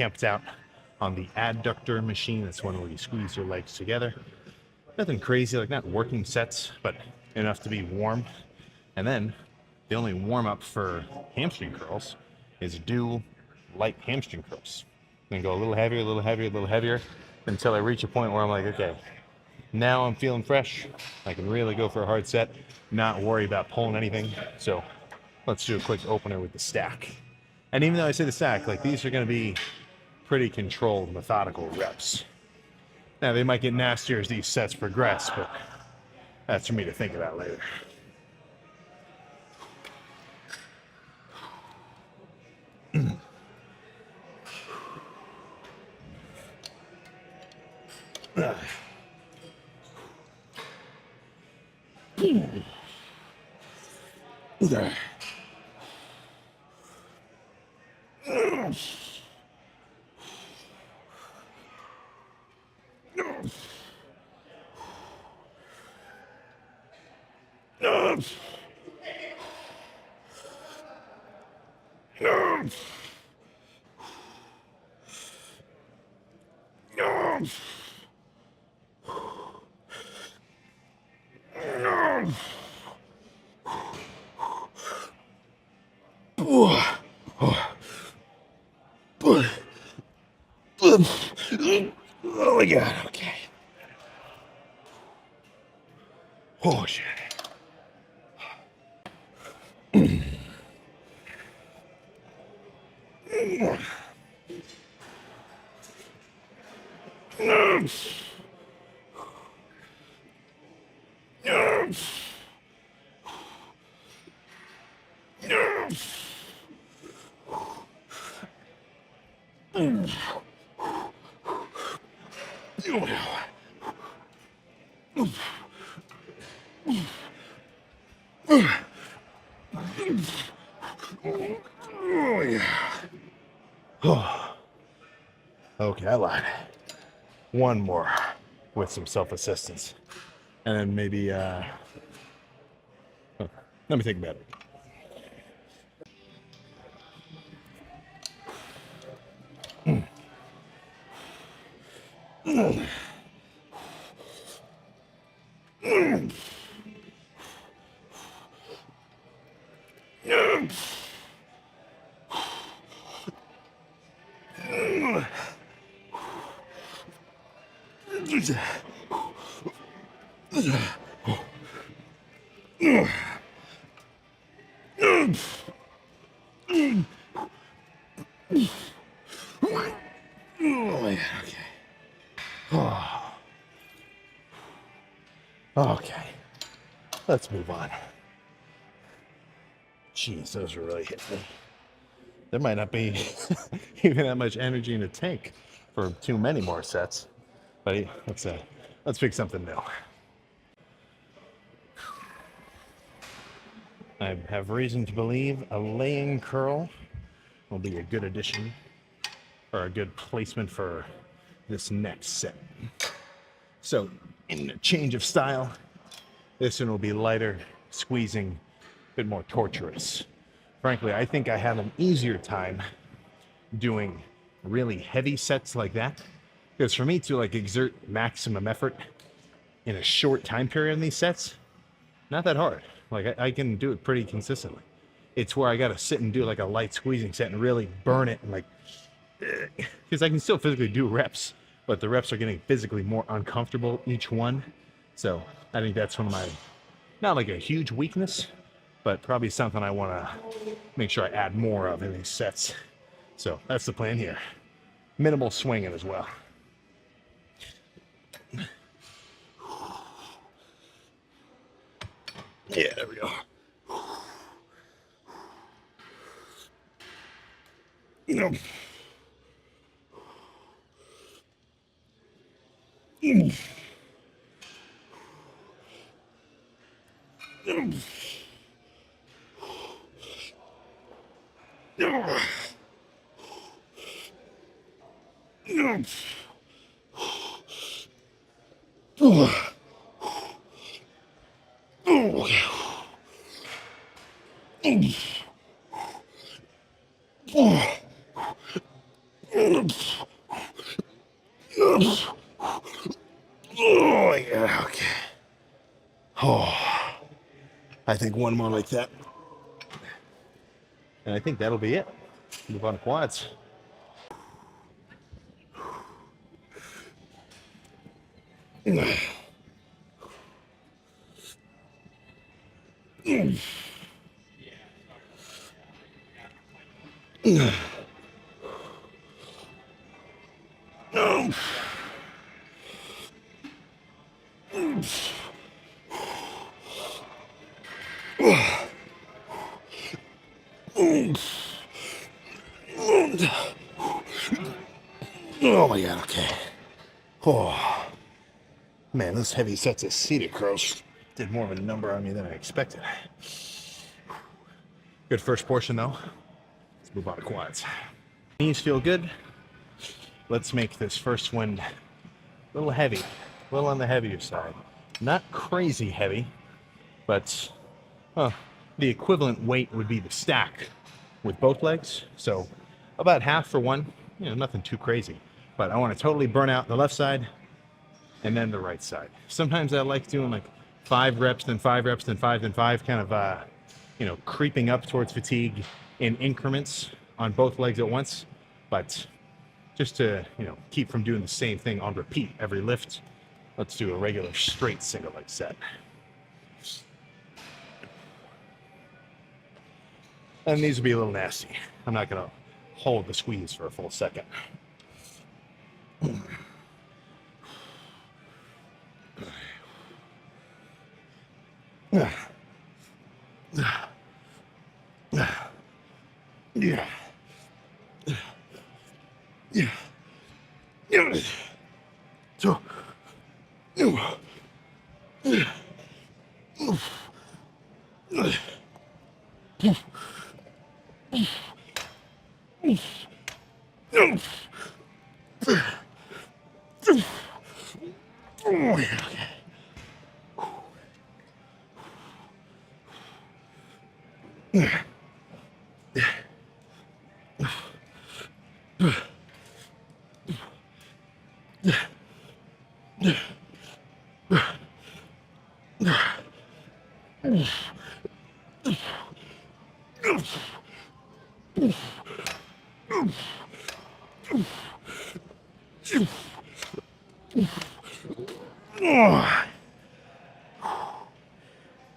camped out on the adductor machine. That's one where you squeeze your legs together. Nothing crazy, like not working sets, but enough to be warm. And then the only warm up for hamstring curls is do light hamstring curls. Then go a little heavier, a little heavier, a little heavier until I reach a point where I'm like, okay, now I'm feeling fresh. I can really go for a hard set, not worry about pulling anything. So let's do a quick opener with the stack. And even though I say the stack, like these are going to be pretty controlled, methodical reps. Now they might get nastier as these sets progress, but that's for me to think about later. Oh my god, okay. Oh shit. Okay, I lied. One more with some self-assistance. And then maybe, let me think about it. Okay, let's move on. Jeez, those are really hitting me. There might not be even that much energy in the tank for too many more sets, but let's pick something new. I have reason to believe a laying curl will be a good addition or a good placement for this next set. So, in a change of style, this one will be lighter, squeezing, a bit more torturous. Frankly, I think I have an easier time doing really heavy sets like that, because for me to like exert maximum effort in a short time period in these sets, not that hard. Like I can do it pretty consistently. It's where I gotta sit and do like a light squeezing set and really burn it and like, because I can still physically do reps, but the reps are getting physically more uncomfortable each one. So I think that's one of my, not like a huge weakness, but probably something I want to make sure I add more of in these sets. So that's the plan here. Minimal swinging as well. Yeah, there we go. Oh, I think one more like that. And I think that'll be it. Move on to quads. Oh my god, okay. Oh, man, those heavy sets of seated curls did more of a number on me than I expected. Good first portion though. Let's move on to quads. Knees feel good. Let's make this first one a little heavy, a little on the heavier side. Not crazy heavy, but the equivalent weight would be the stack with both legs. So about half for one, nothing too crazy. But I want to totally burn out the left side and then the right side. Sometimes I like doing like 5 reps, then 5 reps, then 5, then 5, kind of, creeping up towards fatigue in increments on both legs at once. But just to, keep from doing the same thing on repeat every lift, let's do a regular straight single leg set. And these will be a little nasty. I'm not going to hold the squeeze for a full second. Yeah. So.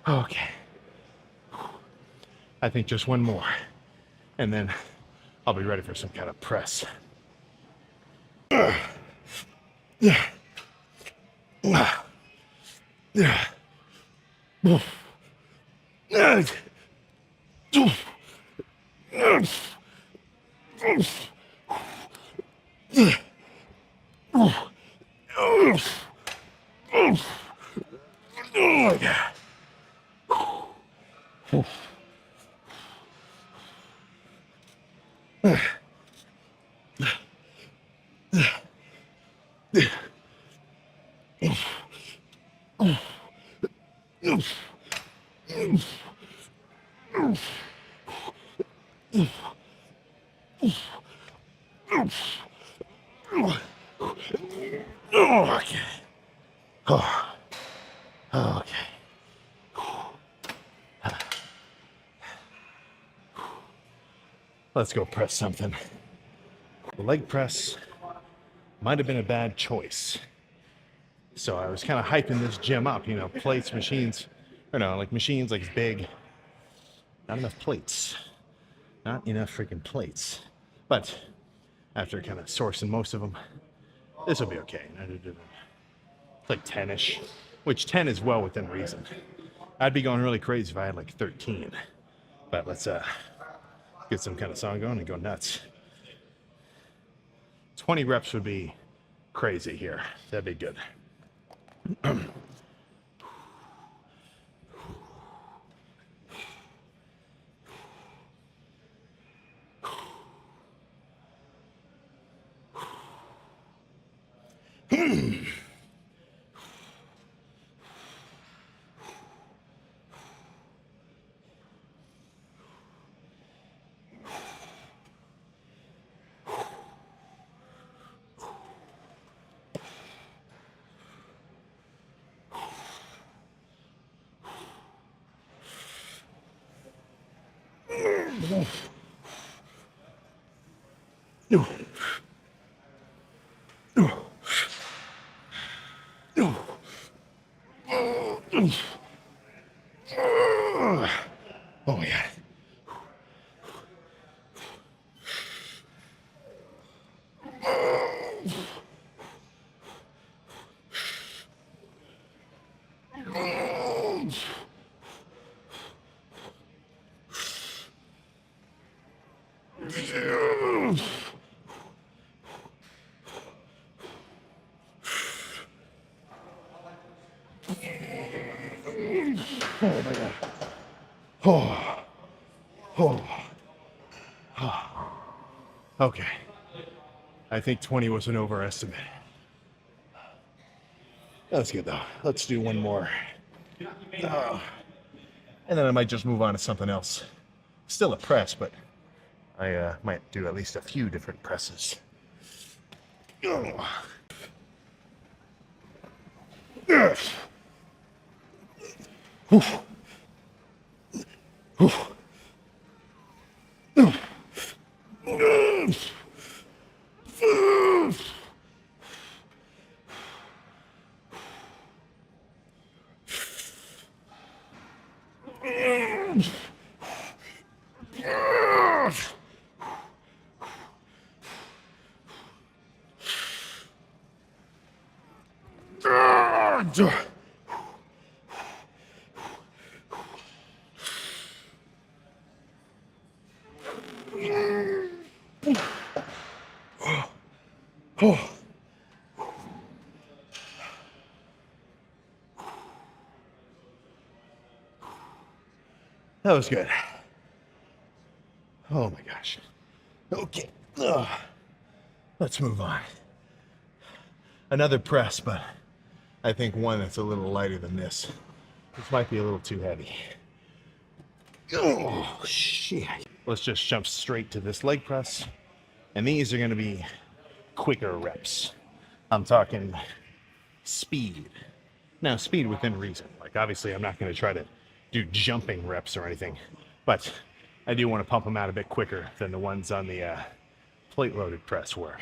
Okay. I think just one more, and then I'll be ready for some kind of press. Okay. Oh. Okay. Let's go press something. The leg press might have been a bad choice. So I was kind of hyping this gym up, plates, machines, like machines like it's big. Not enough plates. Not enough freaking plates. But after kind of sourcing most of them, this will be okay. It's like 10-ish, which 10 is well within reason. I'd be going really crazy if I had like 13. But let's get some kind of song going and go nuts. 20 reps would be crazy here. That'd be good. Oh my God. Oh my God. Oh. Oh. Oh. Okay. I think 20 was an overestimate. That's good though. Let's do one more. And then I might just move on to something else. Still a press, but I might do at least a few different presses. Oh. That was good. Oh my gosh. Okay. Let's move on. Another press, but I think one that's a little lighter than this. This might be a little too heavy. Oh, shit. Let's just jump straight to this leg press. And these are going to be quicker reps. I'm talking speed. Now, speed within reason. Like, obviously, I'm not going to try to do jumping reps or anything, but I do want to pump them out a bit quicker than the ones on the plate-loaded press were.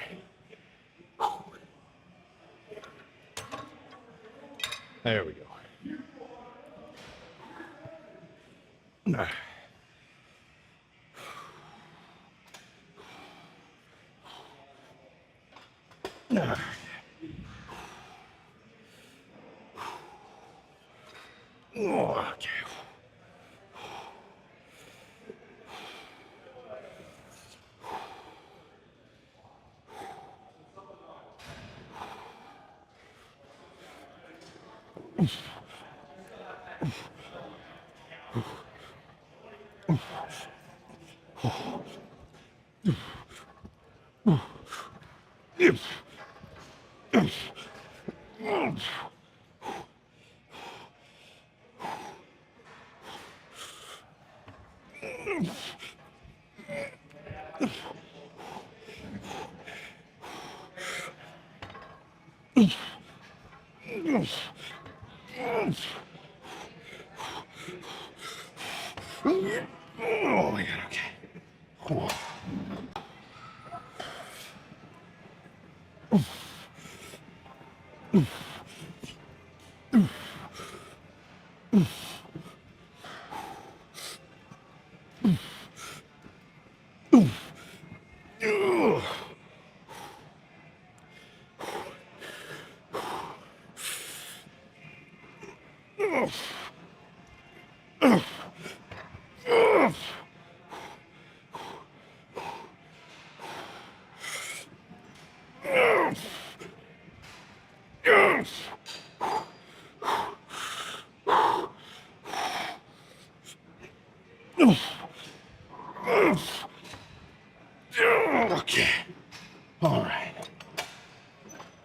There we go. Okay. Oh my God, okay. Cool. Okay. All right.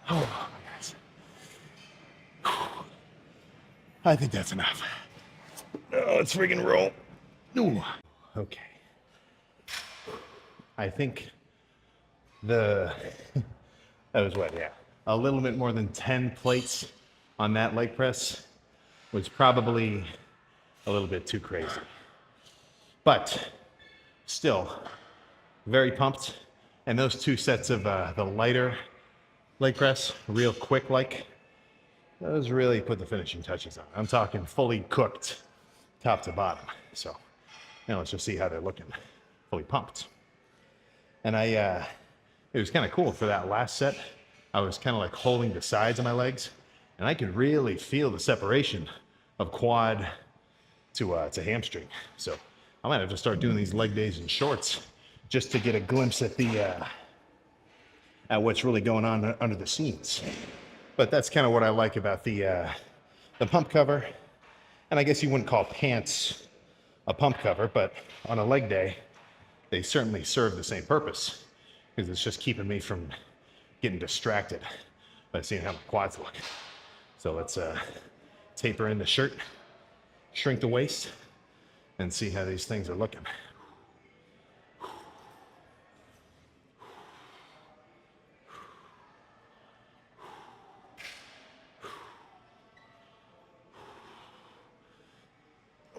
Oh my gosh. I think that's enough. Let's friggin' roll. Ooh. Okay. I think that was what, yeah. A little bit more than 10 plates on that leg press was probably a little bit too crazy. But still very pumped. And those two sets of the lighter leg press, real quick like, those really put the finishing touches on. I'm talking fully cooked top to bottom. So now let's just see how they're looking. Fully pumped. And it was kind of cool for that last set. I was kind of like holding the sides of my legs, and I could really feel the separation of quad to hamstring. So I might have to start doing these leg days in shorts just to get a glimpse at at what's really going on under the scenes. But that's kind of what I like about the pump cover. And I guess you wouldn't call pants a pump cover, but on a leg day, they certainly serve the same purpose, because it's just keeping me from getting distracted by seeing how my quads look. So let's taper in the shirt, shrink the waist, and see how these things are looking.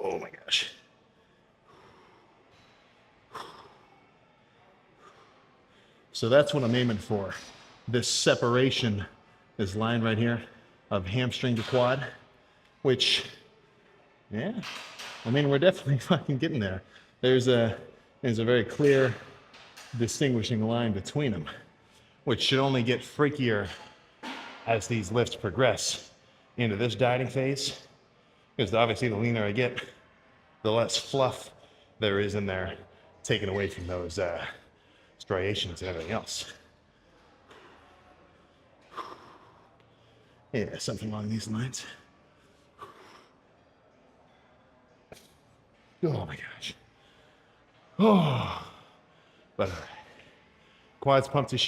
Oh my gosh. So that's what I'm aiming for. This separation, this line right here of hamstring to quad, which, yeah, I mean, we're definitely fucking getting there. There's a very clear distinguishing line between them, which should only get freakier as these lifts progress into this dieting phase, because obviously the leaner I get, the less fluff there is in there, taken away from those striations and everything else. Yeah, something along these lines. Oh my gosh. Oh, but all right. Quads pumped as shit.